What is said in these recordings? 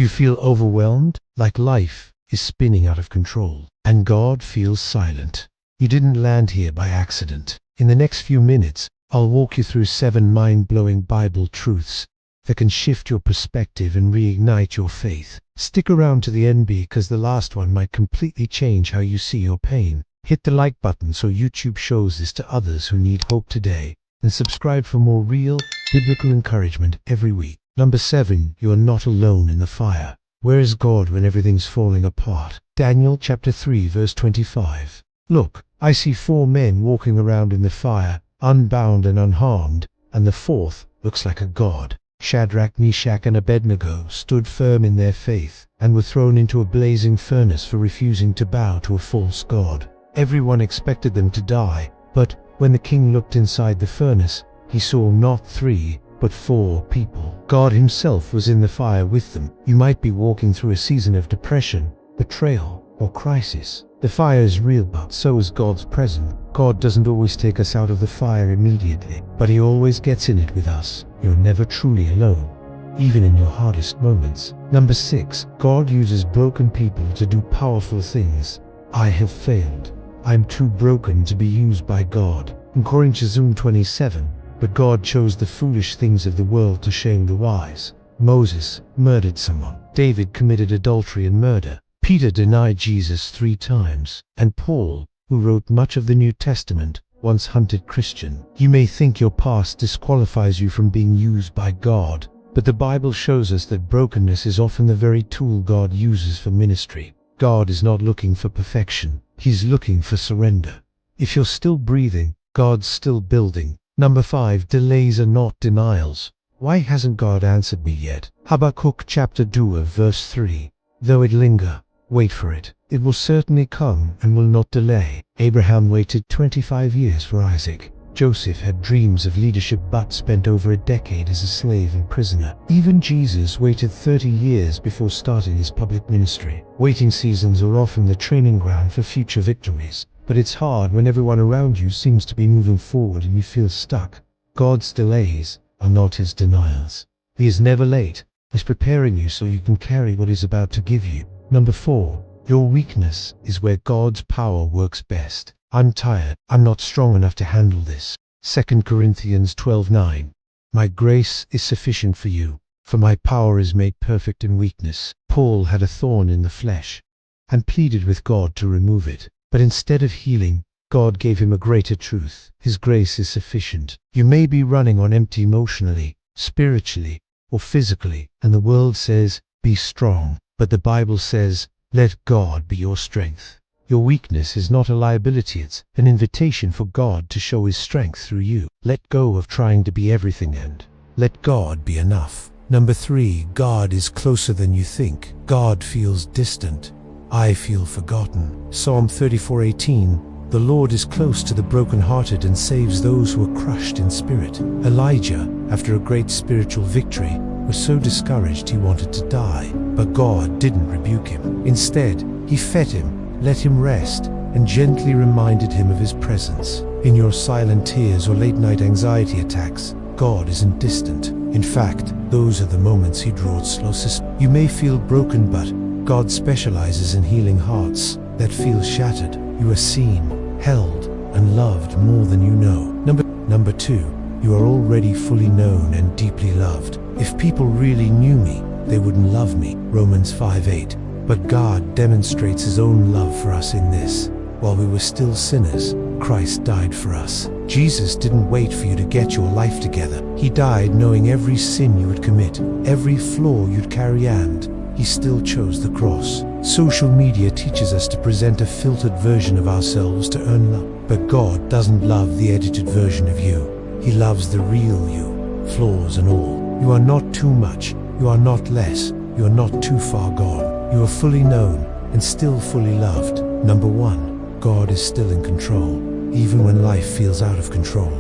Do you feel overwhelmed, like life is spinning out of control, and God feels silent? You didn't land here by accident. In the next few minutes, I'll walk you through 7 mind-blowing Bible truths that can shift your perspective and reignite your faith. Stick around to the end because the last one might completely change how you see your pain. Hit the like button so YouTube shows this to others who need hope today, and subscribe for more real, biblical encouragement every week. Number 7. You are not alone in the fire. Where is God when everything's falling apart? Daniel chapter 3 verse 25. Look, I see 4 men walking around in the fire, unbound and unharmed, and the 4th looks like a god. Shadrach, Meshach, and Abednego stood firm in their faith, and were thrown into a blazing furnace for refusing to bow to a false god. Everyone expected them to die, but when the king looked inside the furnace, he saw not 3, but 4 people. God himself was in the fire with them. You might be walking through a season of depression, betrayal, or crisis. The fire is real, but so is God's presence. God doesn't always take us out of the fire immediately, but he always gets in it with us. You're never truly alone, even in your hardest moments. Number 6. God uses broken people to do powerful things. I have failed. I'm too broken to be used by God. According to Zoom 27, but God chose the foolish things of the world to shame the wise. Moses murdered someone. David committed adultery and murder. Peter denied Jesus 3 times. And Paul, who wrote much of the New Testament, once hunted Christian. You may think your past disqualifies you from being used by God, but the Bible shows us that brokenness is often the very tool God uses for ministry. God is not looking for perfection. He's looking for surrender. If you're still breathing, God's still building. Number 5. Delays are not denials. Why hasn't God answered me yet? Habakkuk chapter 2 verse 3. Though it linger, wait for it. It will certainly come and will not delay. Abraham waited 25 years for Isaac. Joseph had dreams of leadership but spent over a decade as a slave and prisoner. Even Jesus waited 30 years before starting his public ministry. Waiting seasons are often the training ground for future victories, but it's hard when everyone around you seems to be moving forward and you feel stuck. God's delays are not his denials. He is never late. He's preparing you so you can carry what he's about to give you. Number 4. Your weakness is where God's power works best. I'm tired. I'm not strong enough to handle this. 2 Corinthians 12:9. My grace is sufficient for you, for my power is made perfect in weakness. Paul had a thorn in the flesh and pleaded with God to remove it. But instead of healing, God gave him a greater truth. His grace is sufficient. You may be running on empty emotionally, spiritually, or physically, and the world says, be strong. But the Bible says, let God be your strength. Your weakness is not a liability, it's an invitation for God to show his strength through you. Let go of trying to be everything and let God be enough. Number 3. God is closer than you think. God feels distant. I feel forgotten. Psalm 34:18. The Lord is close to the brokenhearted and saves those who are crushed in spirit. Elijah, after a great spiritual victory, was so discouraged he wanted to die. But God didn't rebuke him. Instead, he fed him, let him rest, and gently reminded him of his presence. In your silent tears or late-night anxiety attacks, God isn't distant. In fact, those are the moments he draws closest. You may feel broken, but God specializes in healing hearts that feel shattered. You are seen, held, and loved more than you know. Number 2. You are already fully known and deeply loved. If people really knew me, they wouldn't love me. Romans 5:8. But God demonstrates his own love for us in this: while we were still sinners, Christ died for us. Jesus didn't wait for you to get your life together. He died knowing every sin you would commit, every flaw you'd carry, and he still chose the cross. Social media teaches us to present a filtered version of ourselves to earn love. But God doesn't love the edited version of you. He loves the real you, flaws and all. You are not too much. You are not less. You are not too far gone. You are fully known and still fully loved. Number 1. God is still in control, even when life feels out of control.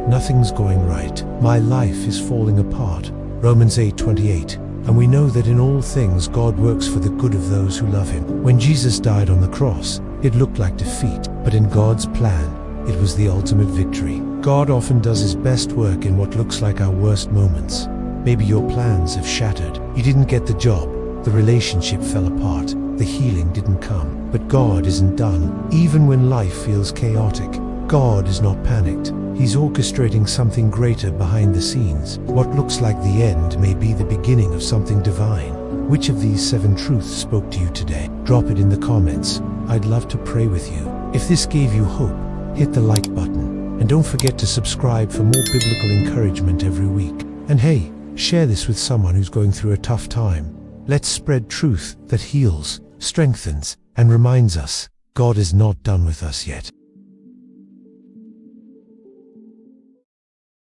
Nothing's going right. My life is falling apart. Romans 8:28. And we know that in all things God works for the good of those who love him. When Jesus died on the cross, it looked like defeat, but in God's plan, it was the ultimate victory. God often does his best work in what looks like our worst moments. Maybe your plans have shattered. You didn't get the job, The relationship fell apart. The healing didn't come. But God isn't done. Even when life feels chaotic, God is not panicked. He's orchestrating something greater behind the scenes. What looks like the end may be the beginning of something divine. Which of these 7 truths spoke to you today? Drop it in the comments. I'd love to pray with you. If this gave you hope, hit the like button. And don't forget to subscribe for more biblical encouragement every week. And hey, share this with someone who's going through a tough time. Let's spread truth that heals, strengthens, and reminds us God is not done with us yet.